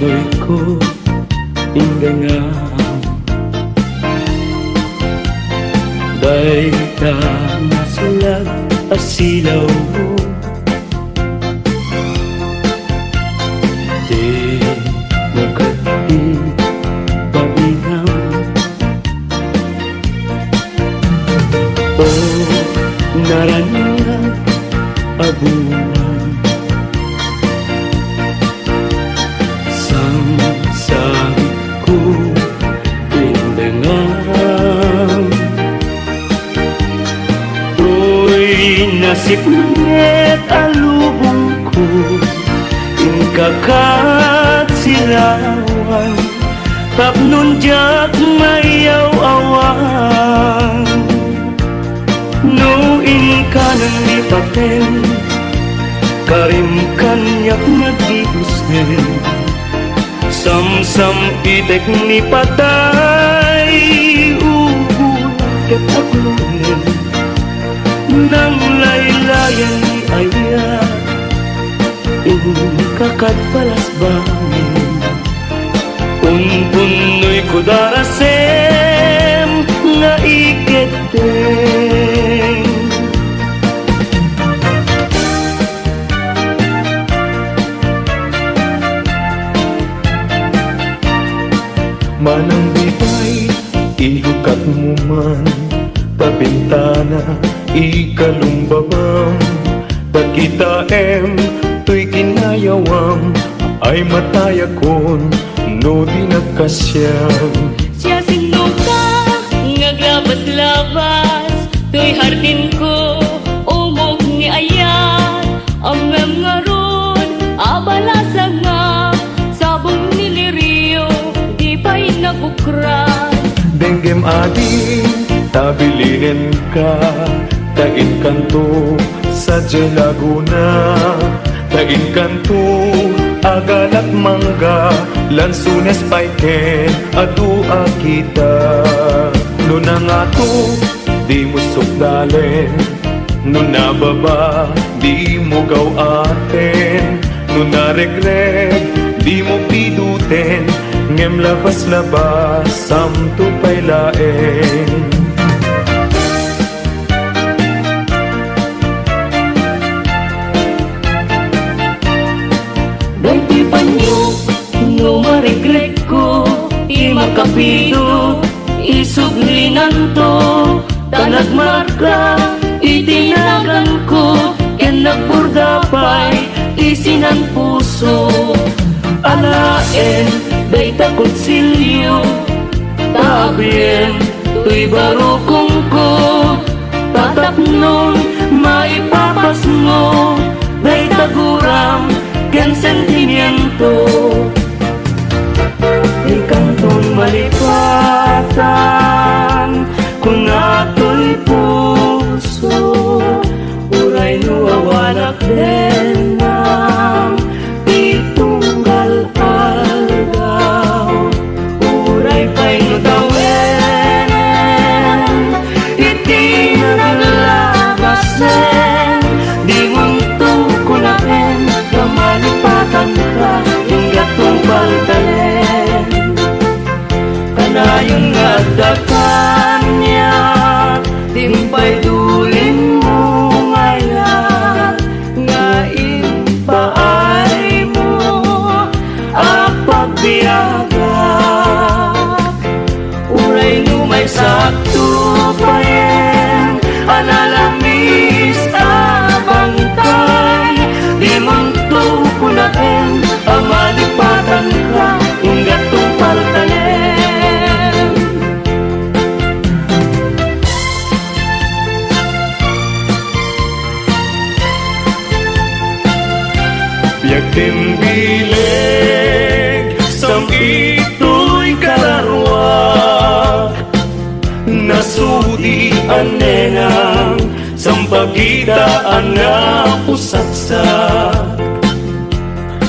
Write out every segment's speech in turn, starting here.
Doy ko indenga day ka nasulag asilaw mo di mo kati paminam o naranya abunan sang ko indengan nasipnet alubong ko inkakat silawan tapnon jak mayaw-awan no inka nang lipaten karim kanyak nag-iusin sam-sam itek ni patay ubulan ket aglunin nang laylayan ni ayat kakat balas bangin unpunoy ko darasem nga iketeng manang bibay ilukat mo man pabintana ikalumbabam pagkita tuy kinayawam ay matayakon no di nagkasyam siya sinuka ngaglabas-labas tuy hardin ko umog ni ayan amem nga ron abalasa nga sabong niliriyo di pa'y nabukran denggem adi tabilinin ka Tagin kanto sa Laguna Tagin kanto agalat mangga Lansunes paiken adua kita No na nga to di mo sukdalen No na baba di mo gawaten No na regret di mo piduten Ngem labas-labas samto pa'y laeng no ma-regret ko di makapido isuglinan to tanagmarka itinagan ko ken nagburdapay isinan puso alaen dayta konsilyo tabien tuy barukong ko tatapnon maipapas mo dayta gurang ken sentimiento di kantong malipatan kung ato'y puso uray nuwawanak din ng pitunggal algaw uray pa'y nutawin iti naglabasin di munto kunain na malipatan ka hingga tumbal talen kanayon nga dakan niya timpay dulin mo ngayon nga ipaay mo apagbiyaga uray numay sakto payen analamis abangkay di munto kunain amalipatan ka hingga tumpal talen biag timbilig sam ito'y kararwak nasudi anenang sampagitaan na pusaksak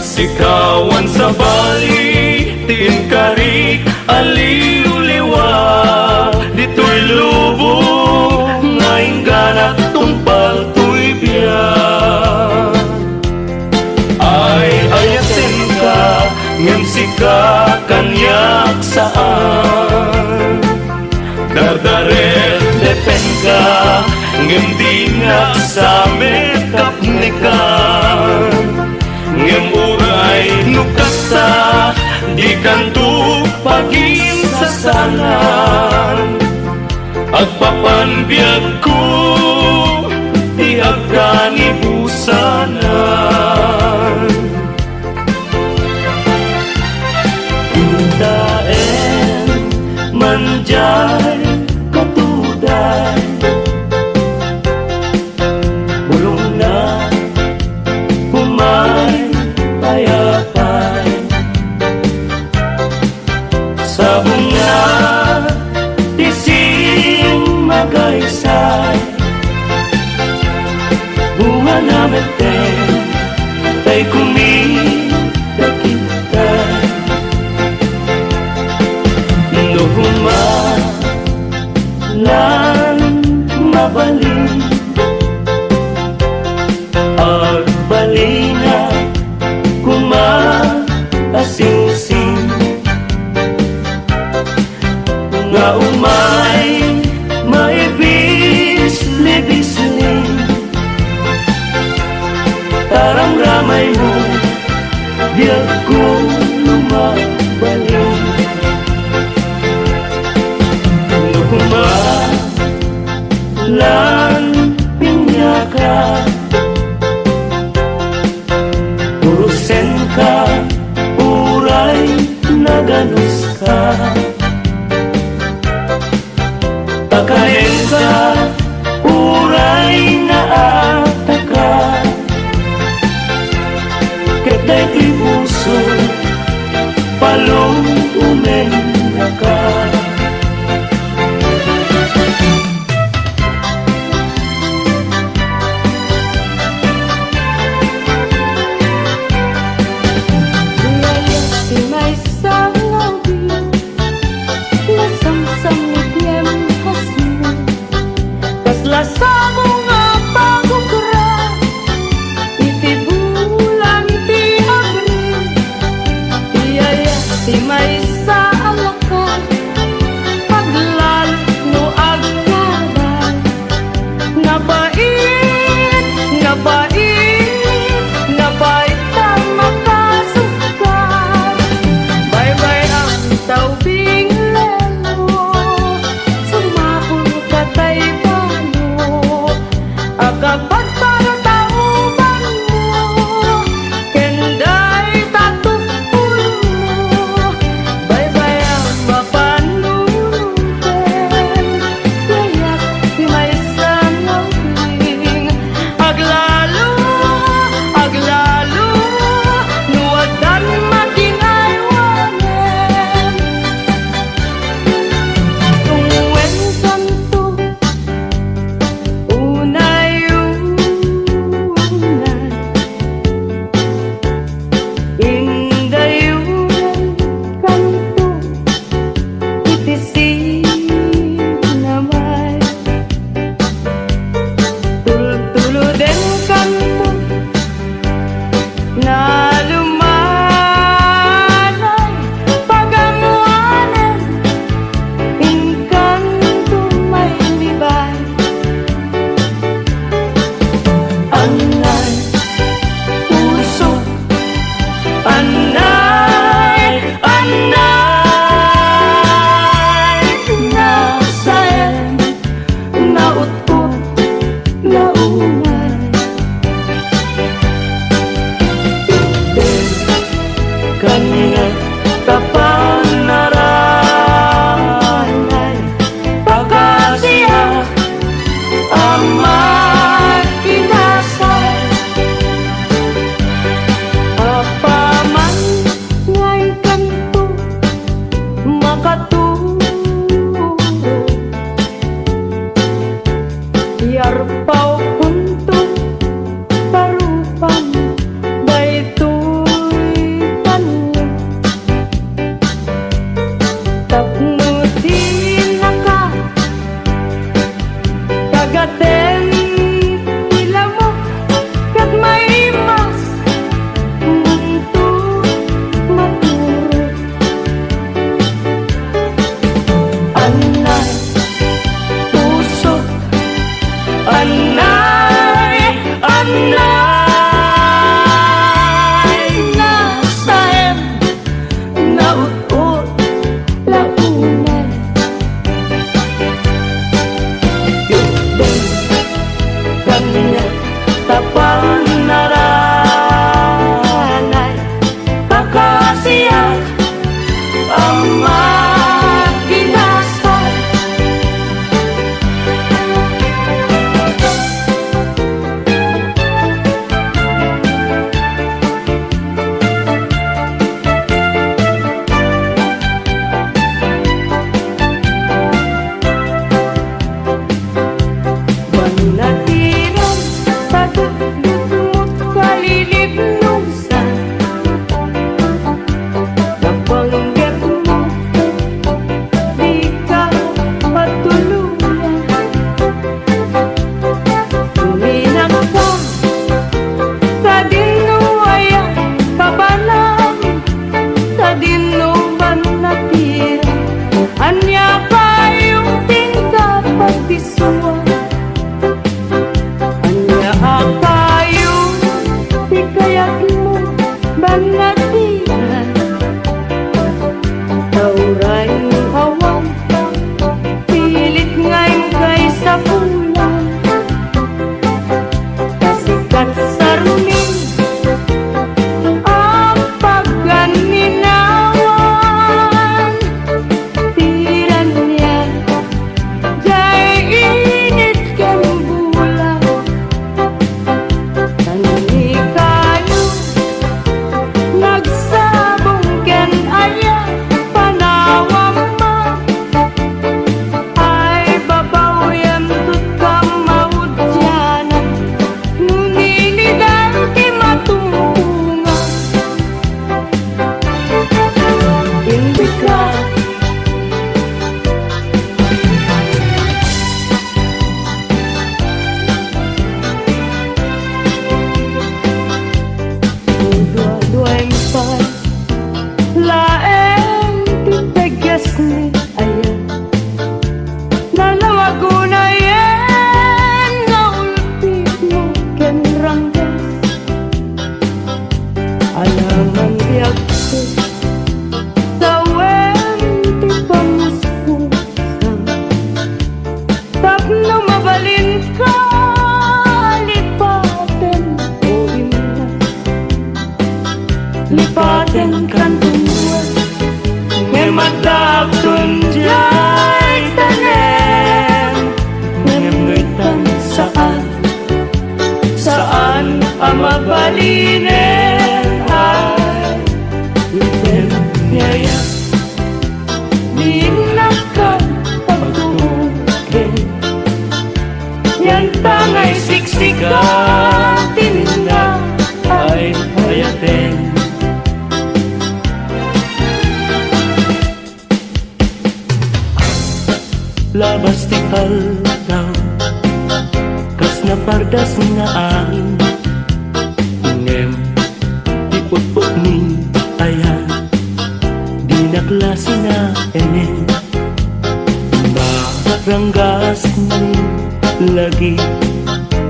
sikawan sa bali tinkarik aliw-liwa dito'y lubo ngayon ganak tumpal to'y biyak ay ayasin ka ngem si sika kanyak saan Dardaret depenka ngem dinak sa mekapnikan ngem uray nukasta di kanto pagin sasalan agpapanbiyag ko di agkanibusanan Daen manjay katuday bulong na humay payapay sa bunga tising magaysay bunga namin tay kumidakitay lan mabalin agbalina kumaasing-sing nga umay maibis-libisling tarang ramay mo biyag ko lumabalin lan pinyaka urusen ka uray naganus ka pakain ka uray naataka ketay ti puso palong umenaka ten kantungan nga madagton jay tanem ngamngitan saan ang mabalinen ay iten ngaya di nakan pagtugin yan tangay siksika tininda ay hayaten labas ti aldaw kas na pardas nga angin ngem ti putput ni ayan di naklase na enen maranggas ni lagi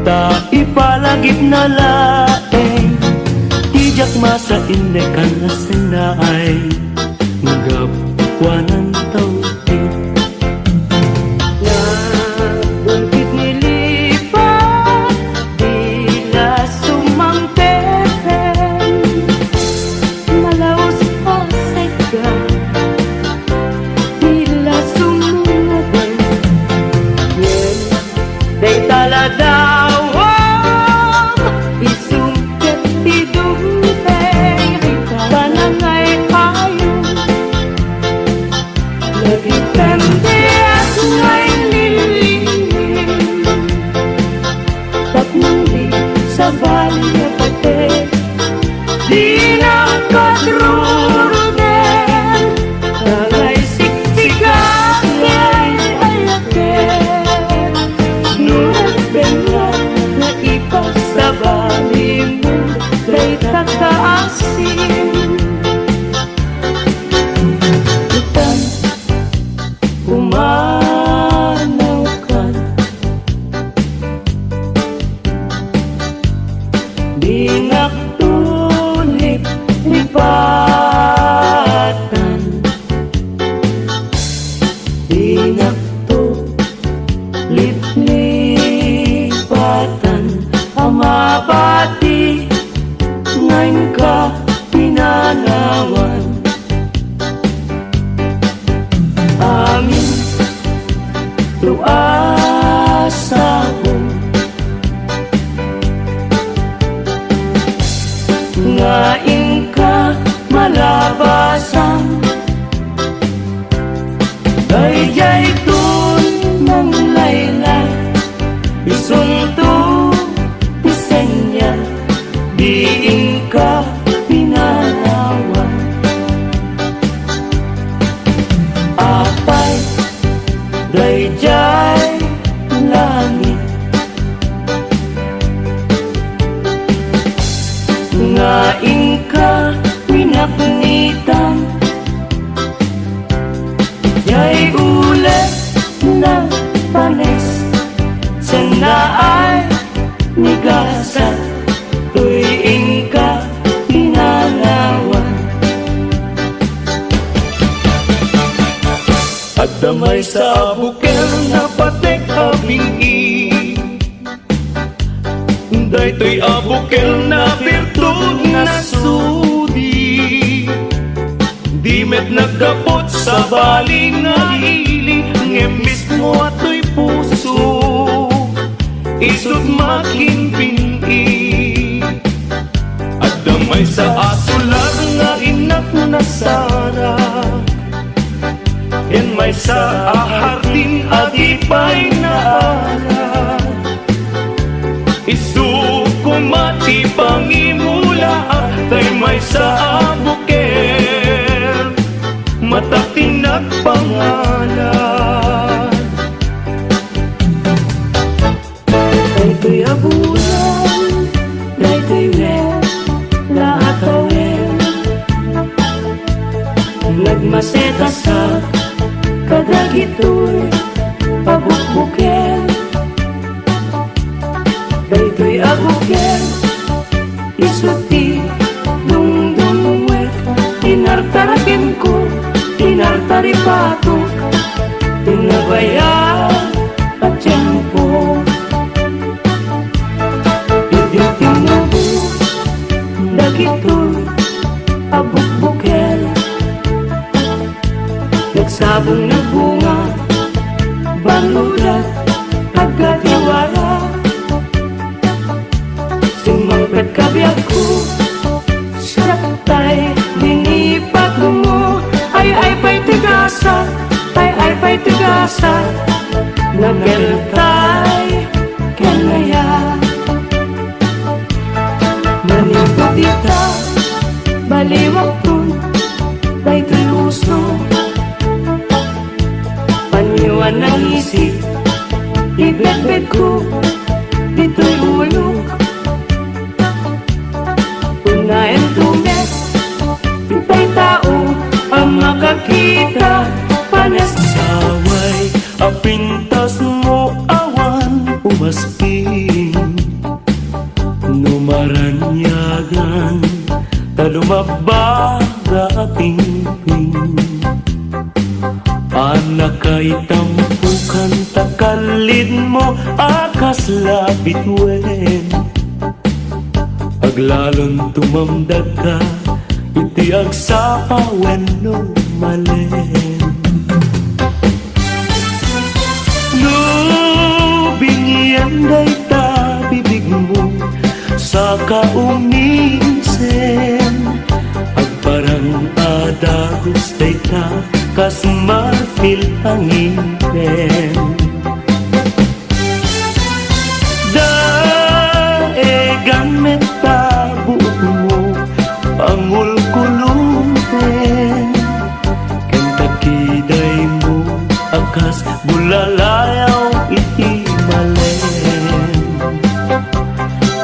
ta ipalagip na laeng tijak masa inekan na sinaay ngagapwanan tao damay sa bukel na patek abingi daytoy abukel na virtud na sudi di met nagdapot sa baling nga ili ngem mismo ato'y puso isut makinpini at damay sa asular nga inak na sara yan may sa ahardin at ipay na ala isuko mati pangimula tay may sa abuker matatinag pangalan daytoy abulan daytoy wer lahat awer nagmaseta sa kadagitoy pabukbuken daytoy abuken isuti dungdungwet inartaraken ko inartaripato tinabaya at tiyempo idiot tinabo dagitoy abukbuk sabong na bunga, balulat, agad-iwara. Sumangkat kabiyag ko, sakay, dinipat mo. Ay pa'y tigasa, ay pa'y tigasa, nageltay, kanaya. Manipot ita, baliwag tun, dayto'y uso. Paniwan ng isip, ibet-bet ko, dito'y ulog. Unayan tumes, ita'y tao, ang makakita, panas. Saway, apintas mo awan umasping, numaranyagan, talumabaga pingping. Anak kay tampukan, takalid mo akas labit wen. Aglalon tumamdag ka, iti agsapa wenno malen. Lubingyan day ta bibig mo sa kaumisen, agparang adagos day ta kas marfil ang inen. Gamit ta buot mo pangulkulunten, kanta kiday mo akas bulalayaw iti malen.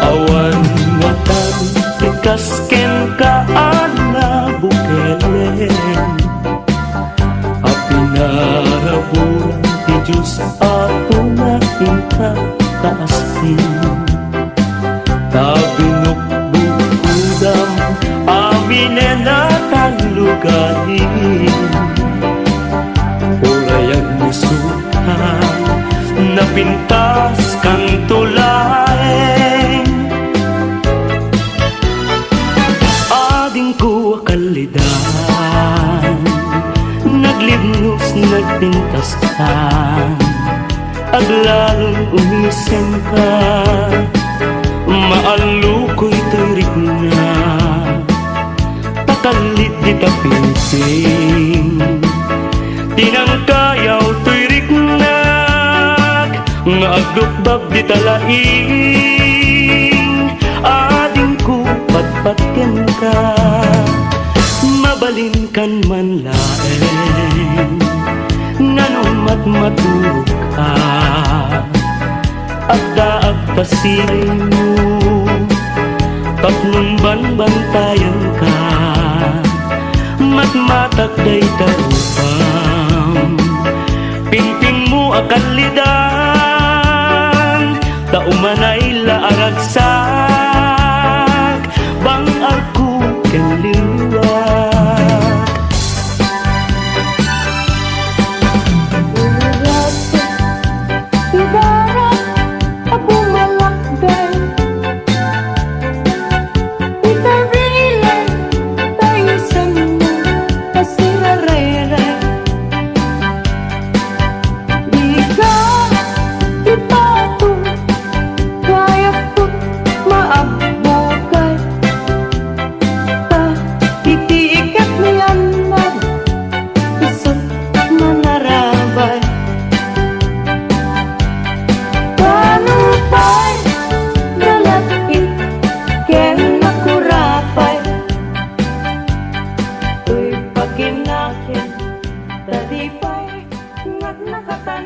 Awan ngatan tikas Kenka ana bukelen, apinaraburan ti Diyos ato na inkakaasin. Tabinukbukudam aminen at lugahin, urayag musuhan napintas kang tulaeng. Ading ko akalidan, naglibnos nagpintas ka, aglalon umisen ka. Maalukoy tarik na, takalit di tapinsing, tinangkayaw tuirik na, nga agdukbab di talaing. Ading ko patpatken ka, mabalin kan man laeng, nganumat maturog ka, agdaag pasiray mo, tapnong banbantayan ka, matmatak day taupang, pingping mo akalidan, taumanay laaragsak, bang ako kaliwag. Tadi pa'y nakatan